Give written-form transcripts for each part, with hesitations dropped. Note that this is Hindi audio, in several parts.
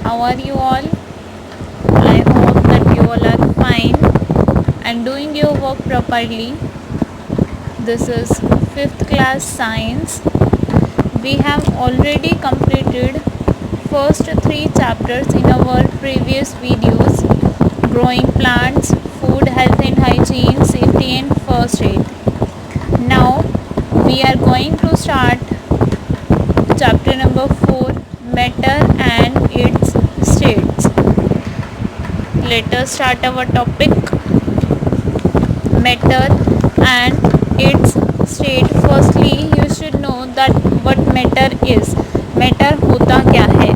How are you all? I hope that you all are fine and doing your work properly. This is 5th class science. We have already completed first 3 chapters in our previous videos: growing plants, food, health and hygiene, safety and first aid. Now we are going to start chapter number 4, matter and its states. Let us start our topic, matter and its state. Firstly, you should know that what matter is. matter होता क्या है?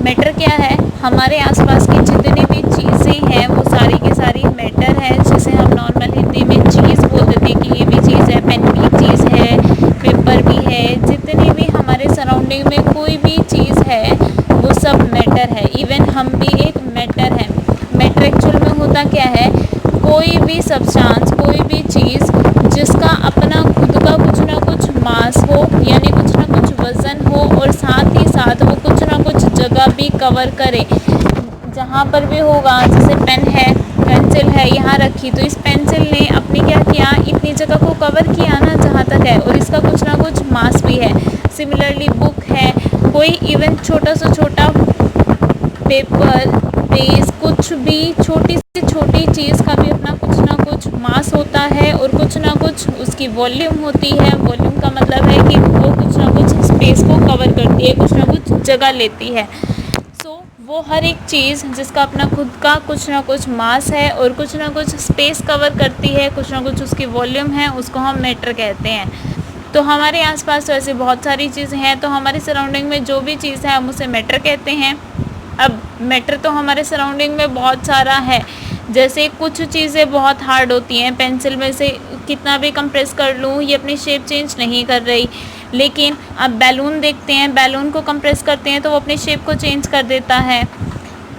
मैटर क्या है? हमारे आसपास की जितनी भी चीज़ें हैं वो सारी की सारी मैटर है, जिसे हम नॉर्मल हिंदी में चीज़ बोल देते हैं कि ये भी चीज़ है, पेन भी चीज़ है, पेपर भी है। जितनी भी हमारे सराउंडिंग में कोई भी चीज़ है वो सब मैटर है। इवन हम भी एक मैटर है। मैटर एक्चुअल में होता क्या है? कोई भी सब्सटेंस, कोई भी चीज़ जिसका अपना खुद का कुछ ना कुछ मास हो, यानी कुछ ना कुछ वज़न हो, और साथ ही साथ वो कुछ ना कुछ जगह भी कवर करे। जहाँ पर भी होगा, जैसे पेन है, पेंसिल है यहाँ रखी, तो इस पेंसिल ने अपनी क्या किया, इतनी जगह को कवर किया ना जहाँ तक है, और इसका कुछ ना कुछ मास भी है। सिमिलरली बुक है, कोई इवन छोटा से छोटा पेपर, पेज, कुछ भी छोटी से छोटी चीज़ का भी अपना कुछ ना कुछ मास होता है और कुछ ना कुछ उसकी वॉल्यूम होती है। वॉल्यूम का मतलब है कि वो कुछ ना कुछ स्पेस को कवर करती है, कुछ ना कुछ जगह लेती है। सो वो हर एक चीज़ जिसका अपना खुद का कुछ ना कुछ मास है और कुछ ना कुछ स्पेस कवर करती है, कुछ ना कुछ उसकी वॉल्यूम है, उसको हम मैटर कहते हैं। तो हमारे आसपास तो ऐसी बहुत सारी चीज़ें हैं, तो हमारे सराउंडिंग में जो भी चीज़ है हम उसे मैटर कहते हैं। अब मैटर तो हमारे सराउंडिंग में बहुत सारा है। जैसे कुछ चीज़ें बहुत हार्ड होती हैं, पेंसिल में से कितना भी कंप्रेस कर लूँ ये अपनी शेप चेंज नहीं कर रही। लेकिन अब बैलून देखते हैं, बैलून को कंप्रेस करते हैं तो वो अपनी शेप को चेंज कर देता है।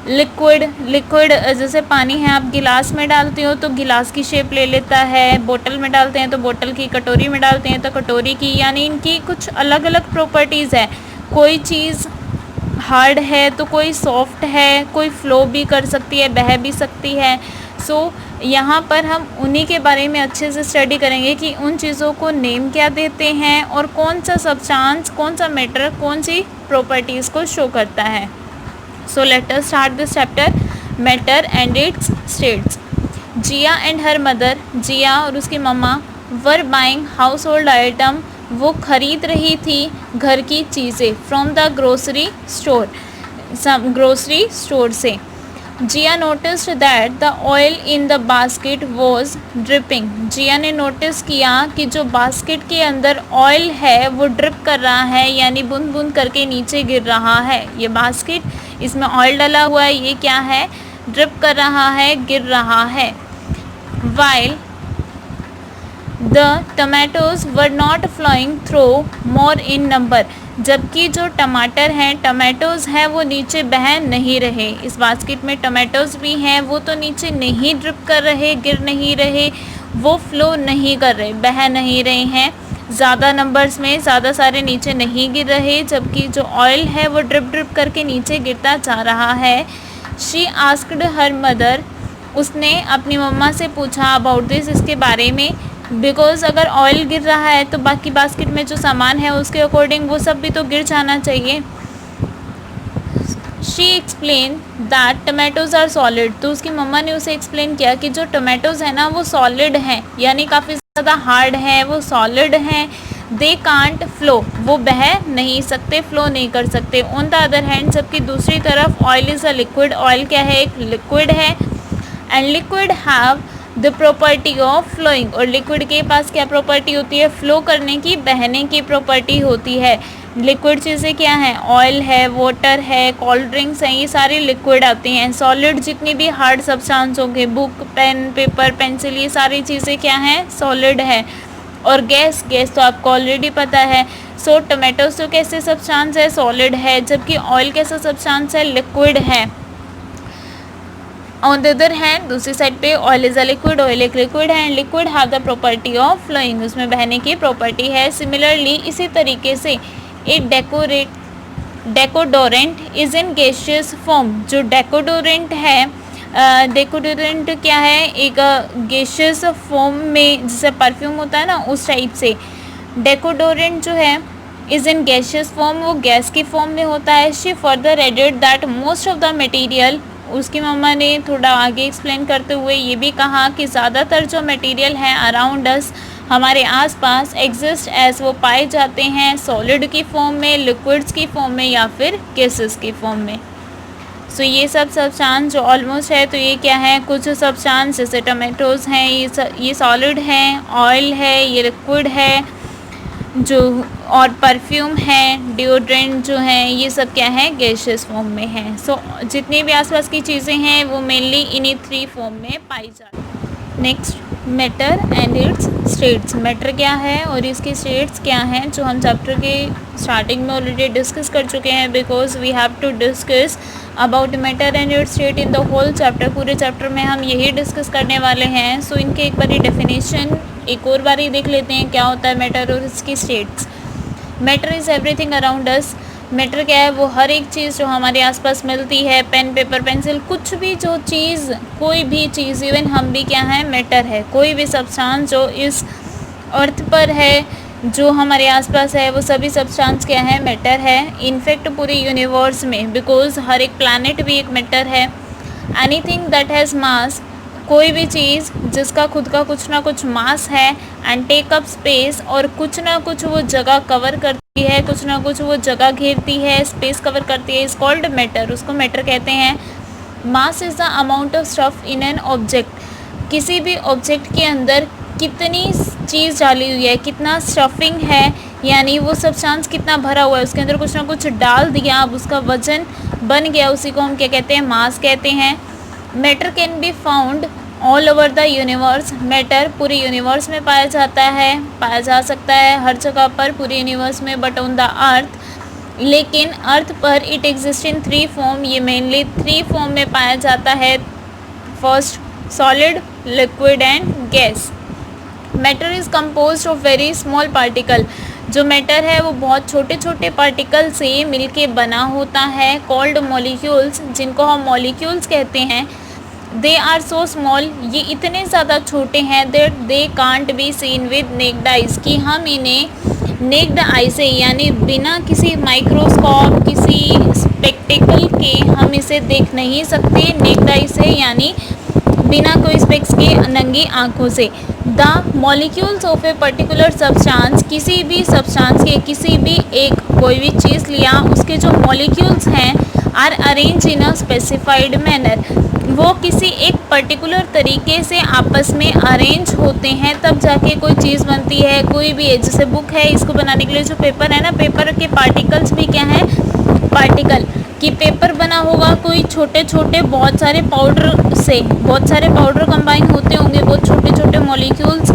लिक्विड जैसे पानी है, आप गिलास में डालते हो तो गिलास की शेप ले लेता है, बोतल में डालते हैं तो बोतल की, कटोरी में डालते हैं तो कटोरी की, यानी इनकी कुछ अलग अलग प्रॉपर्टीज़ है। कोई चीज़ हार्ड है तो कोई सॉफ्ट है, कोई फ्लो भी कर सकती है, बह भी सकती है। सो यहाँ पर हम उन्हीं के बारे में अच्छे से स्टडी करेंगे कि उन चीज़ों को नेम क्या देते हैं और कौन सा सब्सटेंस, कौन सा मैटर, कौन सी प्रॉपर्टीज़ को शो करता है। So let us start this chapter, matter and its states. Jiya and her mother, Jiya और उसकी मम्मा, were buying house hold item, वो खरीद रही थी घर की चीज़ें, from the grocery store, grocery store से। Jiya noticed that the oil in the basket was dripping, Jiya ने नोटिस किया कि जो बास्केट के अंदर ऑयल है वो ड्रिप कर रहा है, यानी बूंद बूंद करके नीचे गिर रहा है। ये बास्केट, इसमें ऑयल डाला हुआ है, ये क्या है? ड्रिप कर रहा है, गिर रहा है। While the tomatoes were not flowing through more in number, जबकि जो टमाटर हैं, टमाटोज़ हैं, वो नीचे बह नहीं रहे। इस बास्केट में टमाटोज़ भी हैं, वो तो नीचे नहीं ड्रिप कर रहे, गिर नहीं रहे, वो फ्लो नहीं कर रहे, बह नहीं रहे हैं। ज़्यादा नंबर्स में ज़्यादा सारे नीचे नहीं गिर रहे, जबकि जो ऑयल है वो ड्रिप ड्रिप करके नीचे गिरता जा रहा है। शी आस्क्ड हर मदर, उसने अपनी मम्मा से पूछा अबाउट दिस, इसके बारे में। बिकॉज अगर ऑयल गिर रहा है तो बाकी बास्केट में जो सामान है उसके अकॉर्डिंग वो सब भी तो गिर जाना चाहिए। She explain that tomatoes are solid, तो उसकी मम्मा ने उसे एक्सप्लेन किया कि जो टमाटोज़ है ना वो सॉलिड हैं, यानी काफ़ी ज़्यादा हार्ड हैं, वो सॉलिड हैं। दे कांट फ्लो, वो बह नहीं सकते, फ्लो नहीं कर सकते। ऑन द अदर हैंड, जबकि दूसरी तरफ oil is a liquid, oil क्या है? एक लिक्विड है। And liquid have the property of flowing, और लिक्विड के पास क्या प्रॉपर्टी होती है? फ्लो करने की, बहने की प्रॉपर्टी होती है। लिक्विड चीज़ें क्या हैं? ऑयल है, वाटर है, कोल्ड ड्रिंक्स हैं, ये सारी लिक्विड आती हैं। सॉलिड जितनी भी हार्ड सब्सटेंस होंगे, बुक, पेन, पेपर, पेंसिल, ये सारी चीज़ें क्या हैं? सॉलिड है। और गैस, गैस तो आपको ऑलरेडी पता है। सो टमाटोज तो कैसे सब्सटेंस है? सॉलिड है। जबकि ऑयल कैसा सब्सटेंस है? लिक्विड है। ऑन द अदर हैंड, दूसरी साइड पे oil is a liquid, oil एक लिक्विड है, and liquid have the property of flowing, उसमें बहने की प्रॉपर्टी है। सिमिलरली इसी तरीके से deodorant is in gaseous form. जो डेकोडोरेंट है, डेकोडोरेंट क्या है, एक गैसियस फॉर्म में, जैसे परफ्यूम होता है ना उस टाइप से। डेकोडोरेंट जो है इज इन गैसियस फॉर्म, वो गैस की फॉर्म में होता है। She further added that most of the material, उसकी मम्मा ने थोड़ा आगे एक्सप्लेन करते हुए ये भी कहा कि ज़्यादातर जो मटेरियल हैं अराउंड अस, हमारे आसपास, एग्जिस्ट एज, वो पाए जाते हैं सॉलिड की फॉर्म में, लिक्विड्स की फॉर्म में या फिर गैसेस की फॉर्म में। सो ये सब सब्सटेंस जो ऑलमोस्ट है, तो ये क्या है, कुछ सब्सटेंस जैसे टमाटोज़ हैं, ये सॉलिड हैं, ऑयल है, ये लिक्विड है जो, और परफ्यूम है, डिओड्रेंट जो है, ये सब क्या है, गैसियस फॉर्म में है। सो जितनी भी आसपास की चीज़ें हैं वो मेनली इन्हीं 3 फॉर्म में पाई जाती हैं। Next, matter and its states. Matter क्या है और इसकी स्टेट्स क्या हैं, जो हम चैप्टर के स्टार्टिंग में ऑलरेडी डिस्कस कर चुके हैं, because we have to discuss about matter and its state in the whole chapter. पूरे चैप्टर में हम यही डिस्कस करने वाले हैं। सो इनके एक बारी डेफिनेशन एक और बारी देख लेते हैं, क्या होता है मैटर और इसकी states. Matter is everything around us. Matter क्या है, वो हर एक चीज़ जो हमारे आसपास मिलती है, पेन, पेपर, पेंसिल, कुछ भी जो चीज़, कोई भी चीज़, इवन हम भी क्या है, मैटर है। कोई भी सब्सटेंस जो इस अर्थ पर है, जो हमारे आसपास है, वो सभी सब्सटेंस क्या है, मैटर है। इनफैक्ट पूरे यूनिवर्स में, बिकॉज हर एक प्लैनेट भी एक मैटर है। एनीथिंग दैट हैज़ मास, कोई भी चीज़ जिसका खुद का कुछ ना कुछ मास है, एंड टेक अप स्पेस, और कुछ ना कुछ वो जगह कवर करती है, कुछ ना कुछ वो जगह घेरती है, स्पेस कवर करती है, इज कॉल्ड मैटर, उसको मैटर कहते हैं। Mass is the amount of stuff in an object. किसी भी ऑब्जेक्ट के अंदर कितनी चीज़ डाली हुई है, कितना स्टफिंग है, यानी वो सब्सटेंस कितना भरा हुआ है, उसके अंदर कुछ ना कुछ डाल दिया, अब उसका वजन बन गया, उसी को हम क्या कहते हैं, मास कहते हैं। Matter can be found all over the universe. Matter पूरे यूनिवर्स में पाया जाता है, पाया जा सकता है हर जगह पर पूरे यूनिवर्स में, बट ऑन द अर्थ, लेकिन अर्थ पर इट एग्जिस्ट इन 3 फॉर्म। ये मेनली 3 फॉर्म में पाया जाता है। First, solid, liquid and gas. Matter is composed of very small particle. जो मैटर है वो बहुत छोटे छोटे पार्टिकल से मिलके बना होता है, कॉल्ड मॉलिक्यूल्स, जिनको हम मॉलिक्यूल्स कहते हैं। दे आर सो स्मॉल, ये इतने ज़्यादा छोटे हैं, that they can't be seen with necked eyes, कि हम इन्हें नेक्ड आई से, यानी बिना किसी माइक्रोस्कोप, किसी स्पेक्टिकल के हम इसे देख नहीं सकते, नेक्ड आई से, यानी बिना कोई स्पेक्स के, नंगी आँखों से। The molecules of a particular substance, किसी भी सब्सटेंस के, किसी भी एक, कोई भी चीज़ लिया, उसके जो मॉलिक्यूल्स हैं, are arrange in a specified manner, वो किसी एक पर्टिकुलर तरीके से आपस में अरेंज होते हैं, तब जाके कोई चीज़ बनती है। कोई भी, जैसे बुक है, इसको बनाने के लिए जो पेपर है ना, पेपर के पार्टिकल्स भी क्या है, पार्टिकल, कि पेपर बना होगा कोई छोटे छोटे बहुत सारे पाउडर से, बहुत सारे पाउडर कंबाइन होते होंगे, बहुत छोटे छोटे मॉलिक्यूल्स,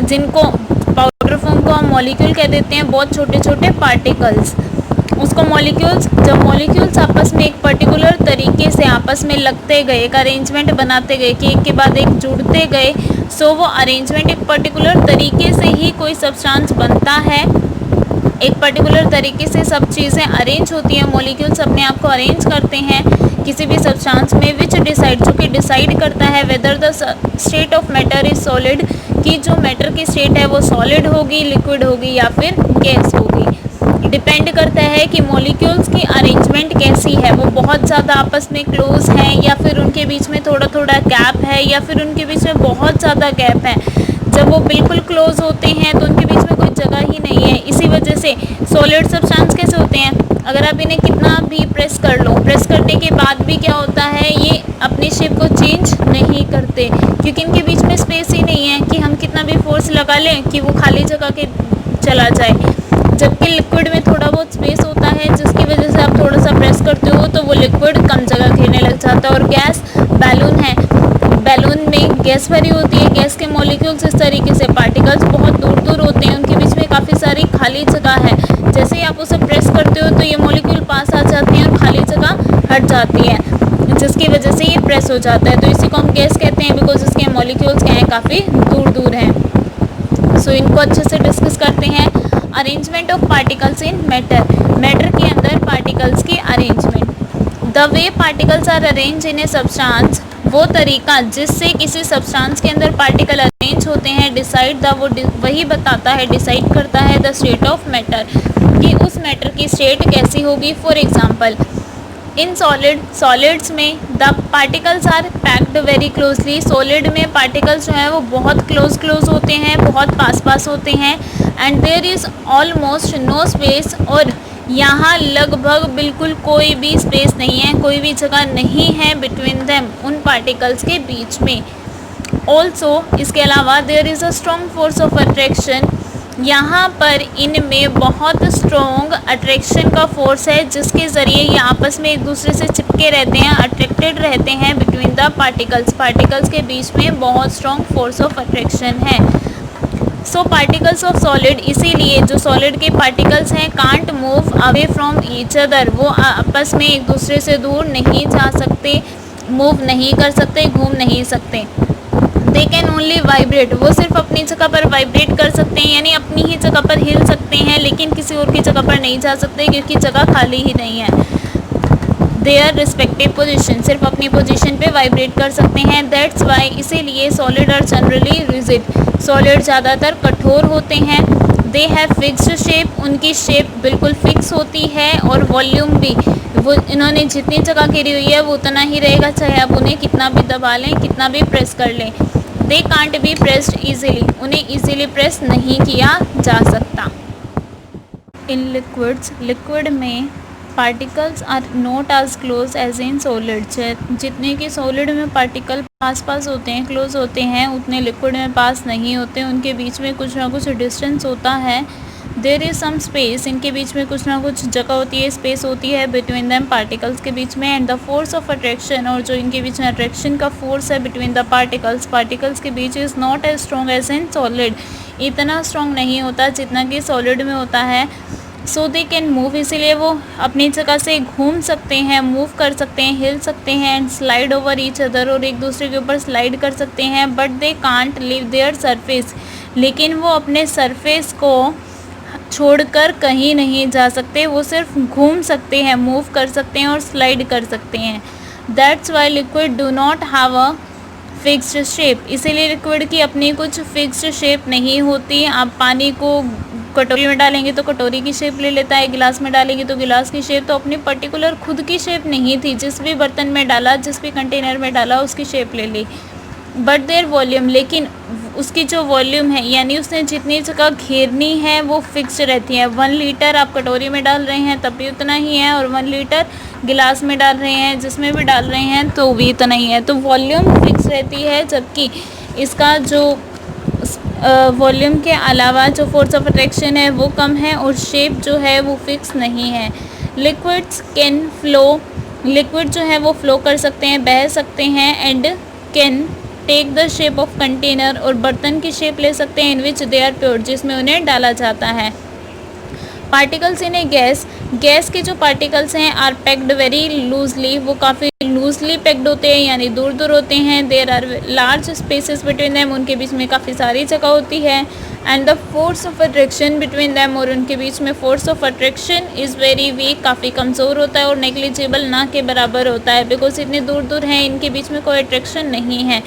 जिनको पाउडर फॉर्म को हम मॉलिक्यूल कह देते हैं, बहुत छोटे छोटे पार्टिकल्स, उसको मॉलिक्यूल्स। जब मॉलिक्यूल्स आपस में एक पर्टिकुलर तरीके से आपस में लगते गए, एक अरेंजमेंट बनाते गए, कि एक के बाद एक जुड़ते गए, सो वो अरेंजमेंट एक पर्टिकुलर तरीके से ही कोई सब्सटेंस बनता है। एक पर्टिकुलर तरीके से सब चीज़ें अरेंज होती हैं, मॉलिक्यूल्स अपने आप को अरेंज करते हैं किसी भी सब्सटेंस में, विच डिसाइड, जो कि डिसाइड करता है whether the state of matter is solid, कि जो मैटर की स्टेट है वो सॉलिड होगी, लिक्विड होगी या फिर गैस होगी। डिपेंड करता है कि मॉलिक्यूल्स की अरेंजमेंट कैसी है, वो बहुत ज़्यादा आपस में क्लोज हैं, या फिर उनके बीच में थोड़ा थोड़ा गैप है, या फिर उनके बीच में बहुत ज़्यादा गैप है। जब वो बिल्कुल क्लोज होते हैं तो उनके बीच में कोई जगह ही नहीं है। इसी वजह से सॉलिड सब्सटेंस कैसे होते हैं, अगर आप इन्हें कितना भी प्रेस कर लो, प्रेस करने के बाद भी क्या होता है, ये अपनी शेप को चेंज नहीं करते, क्योंकि इनके बीच में स्पेस ही नहीं है कि हम कितना भी फोर्स लगा लें कि वो खाली जगह के चला जाए। जबकि लिक्विड में थोड़ा बहुत स्पेस होता है, जिसकी वजह से आप थोड़ा सा प्रेस करते हो तो वो लिक्विड कम जगह घेरने लग जाता है। और गैस, बैलून है, बैलून में गैस भरी होती है, गैस के मॉलिक्यूल्स इस तरीके से, पार्टिकल्स बहुत दूर दूर होते हैं, उनके बीच में काफ़ी सारी खाली जगह है। जैसे ही आप उसे प्रेस करते हो तो ये मॉलिक्यूल पास आ जाती हैं और खाली जगह हट जाती है, जिसकी वजह से ये प्रेस हो जाता है। तो इसी को हम गैस कहते हैं, बिकॉज इसके मॉलिक्यूल्स क्या हैं, काफ़ी दूर दूर हैं। सो इनको अच्छे से डिस्कस करते हैं। A arrangement of particles in matter, matter के अंदर पार्टिकल्स की arrangement. The way particles are arrange in a substance, वो तरीका जिससे किसी सब्सटेंस के अंदर पार्टिकल अरेंज होते हैं, डिसाइड द, वो वही बताता है, डिसाइड करता है द स्टेट ऑफ मैटर, कि उस मैटर की स्टेट कैसी होगी। फॉर एग्जाम्पल इन सॉलिड्स में the particles are packed very closely, solid में पार्टिकल्स जो है वो बहुत क्लोज होते हैं, बहुत पास होते हैं। And there is almost no space, और यहाँ लगभग बिल्कुल कोई भी स्पेस नहीं है, कोई भी जगह नहीं है बिटवीन देम, उन पार्टिकल्स के बीच में। ऑल्सो इसके अलावा there is a strong force of attraction, यहाँ पर इनमें बहुत स्ट्रॉन्ग अट्रैक्शन का फोर्स है, जिसके ज़रिए ये आपस में एक दूसरे से चिपके रहते हैं, अट्रैक्टेड रहते हैं बिटवीन द पार्टिकल्स, पार्टिकल्स के बीच में बहुत स्ट्रॉन्ग फोर्स ऑफ अट्रैक्शन है। सो पार्टिकल्स ऑफ सॉलिड, इसीलिए जो सॉलिड के पार्टिकल्स हैं can't move away from each other, वो आपस में एक दूसरे से दूर नहीं जा सकते, मूव नहीं कर सकते, घूम नहीं सकते। दे कैन ओनली वाइब्रेट, वो सिर्फ अपनी जगह पर वाइब्रेट कर सकते हैं, यानी अपनी ही जगह पर हिल सकते हैं, लेकिन किसी और की जगह पर नहीं जा सकते क्योंकि जगह खाली ही नहीं है। देयर रिस्पेक्टिव पोजीशन, सिर्फ अपनी पोजीशन पे वाइब्रेट कर सकते हैं। दैट्स वाई, इसीलिए solid are generally rigid, solid ज़्यादातर कठोर होते हैं। दे हैव फिक्स्ड शेप, उनकी शेप बिल्कुल फिक्स होती है, और वॉल्यूम भी, वो इन्होंने जितनी जगह घेरी हुई है वो उतना ही रहेगा, चाहे आप उन्हें कितना भी दबा लें, कितना भी प्रेस कर लें। They can't be pressed easily, उन्हें ईजिली प्रेस नहीं किया जा सकता। इन लिक्विड्स, लिक्विड में particles are not as close as in solids, जितने कि सॉलिड में पार्टिकल पास होते हैं, क्लोज होते हैं, उतने लिक्विड में पास नहीं होते, उनके बीच में कुछ ना कुछ डिस्टेंस होता है। देयर इज़ सम स्पेस, इनके बीच में कुछ ना कुछ जगह होती है, स्पेस होती है बिटवीन दैम, पार्टिकल्स के बीच में। And the force of attraction, और जो इनके बीच में अट्रैक्शन का फोर्स है बिटवीन द पार्टिकल्स, पार्टिकल्स के बीच, is not as strong as in solid, इतना स्ट्रॉन्ग नहीं होता जितना कि सॉलिड में होता है। सो दे कैन मूव, इसीलिए वो अपनी जगह से घूम सकते हैं, मूव कर सकते हैं, हिल सकते हैं। And slide over each other, और एक दूसरे के ऊपर स्लाइड कर सकते हैं। But they can't leave their surface, लेकिन वो अपने सरफेस को छोड़कर कहीं नहीं जा सकते, वो सिर्फ घूम सकते हैं, मूव कर सकते हैं और स्लाइड कर सकते हैं। That's Y liquid do not have a fixed shape, इसीलिए लिक्विड की अपनी कुछ फिक्स्ड शेप नहीं होती। आप पानी को कटोरी में डालेंगे तो कटोरी की शेप ले लेता है, गिलास में डालेंगे तो गिलास की शेप, तो अपनी पर्टिकुलर खुद की शेप नहीं थी, जिस भी बर्तन में डाला, जिस भी कंटेनर में डाला उसकी शेप ले ली। बट देयर वॉल्यूम, लेकिन उसकी जो वॉल्यूम है, यानी उसने जितनी जगह घेरनी है वो फिक्स रहती है। 1 लीटर आप कटोरी में डाल रहे हैं तब भी उतना ही है, और 1 लीटर गिलास में डाल रहे हैं, जिसमें भी डाल रहे हैं तो भी इतना ही है। तो वॉल्यूम फिक्स रहती है, जबकि इसका जो वॉल्यूम के अलावा जो फोर्स ऑफ अट्रैक्शन है वो कम है, और शेप जो है वो फिक्स नहीं है। लिक्विड्स कैन फ्लो, लिक्विड जो है वो फ्लो कर सकते हैं, बह सकते हैं। And can take the shape of container, और बर्तन की शेप ले सकते हैं इन विच दे आर प्योर, जिसमें उन्हें डाला जाता है। Particles in A gas, gas के जो पार्टिकल्स हैं आर पैक्ड वेरी लूजली, वो काफ़ी लूजली पैक्ड होते हैं, यानी दूर दूर होते हैं। There are large spaces between them, उनके बीच में काफ़ी सारी जगह होती है। And the force of attraction between them, और उनके बीच में force of attraction is very weak, काफ़ी कमज़ोर होता है और नेग्लिजिबल, ना के बराबर होता है। बिकॉज इतने दूर दूर हैं, इनके बीच में कोई अट्रैक्शन नहीं है,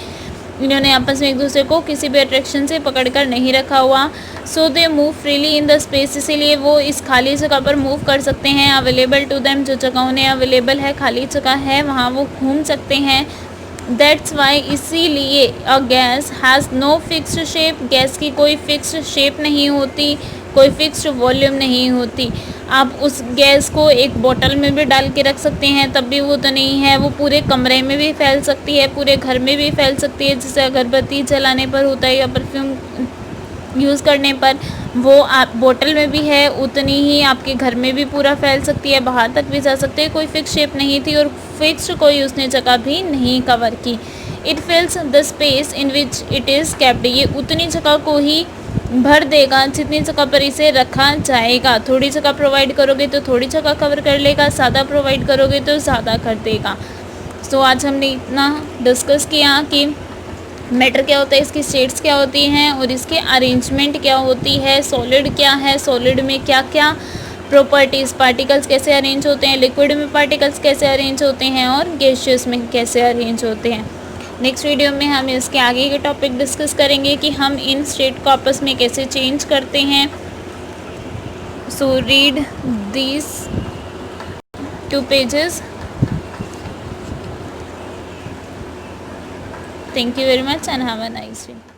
इन्होंने आपस में एक दूसरे को किसी भी अट्रैक्शन से पकड़कर नहीं रखा हुआ। So they move freely in the space, इसीलिए वो इस खाली जगह पर मूव कर सकते हैं। अवेलेबल टू देम, जो जगह उन्हें अवेलेबल है, खाली जगह है, वहाँ वो घूम सकते हैं। दैट्स वाई, इसीलिए a gas has no fixed shape, gas की कोई फिक्स्ड शेप नहीं होती, कोई फिक्स्ड वॉल्यूम नहीं होती। आप उस गैस को एक बोतल में भी डाल के रख सकते हैं तब भी वो तो नहीं है, वो पूरे कमरे में भी फैल सकती है, पूरे घर में भी फैल सकती है। जैसे अगरबत्ती जलाने पर होता है या परफ्यूम यूज़ करने पर, वो आप बोतल में भी है, उतनी ही आपके घर में भी पूरा फैल सकती है, बाहर तक भी जा सकते हैं। कोई फिक्स शेप नहीं थी और फिक्स्ड कोई उसने जगह भी नहीं कवर की। It फिल्स the space in which it is capped, ये उतनी जगह को ही भर देगा जितनी जगह पर इसे रखा जाएगा। थोड़ी जगह प्रोवाइड करोगे तो थोड़ी जगह कवर कर लेगा, ज़्यादा प्रोवाइड करोगे तो ज़्यादा कर देगा। सो आज हमने इतना डिस्कस किया कि मैटर क्या होता है, इसकी स्टेट्स क्या होती हैं और इसके अरेंजमेंट क्या होती है, सॉलिड क्या है, सॉलिड में क्या क्या प्रॉपर्टीज़, पार्टिकल्स कैसे अरेंज होते हैं, लिक्विड में पार्टिकल्स कैसे अरेंज होते हैं और गैसियस में कैसे अरेंज होते हैं। नेक्स्ट वीडियो में हम इसके आगे के टॉपिक डिस्कस करेंगे कि हम इन स्टेट को आपस में कैसे चेंज करते हैं। So read these 2 pages. Thank you very much and have a nice day.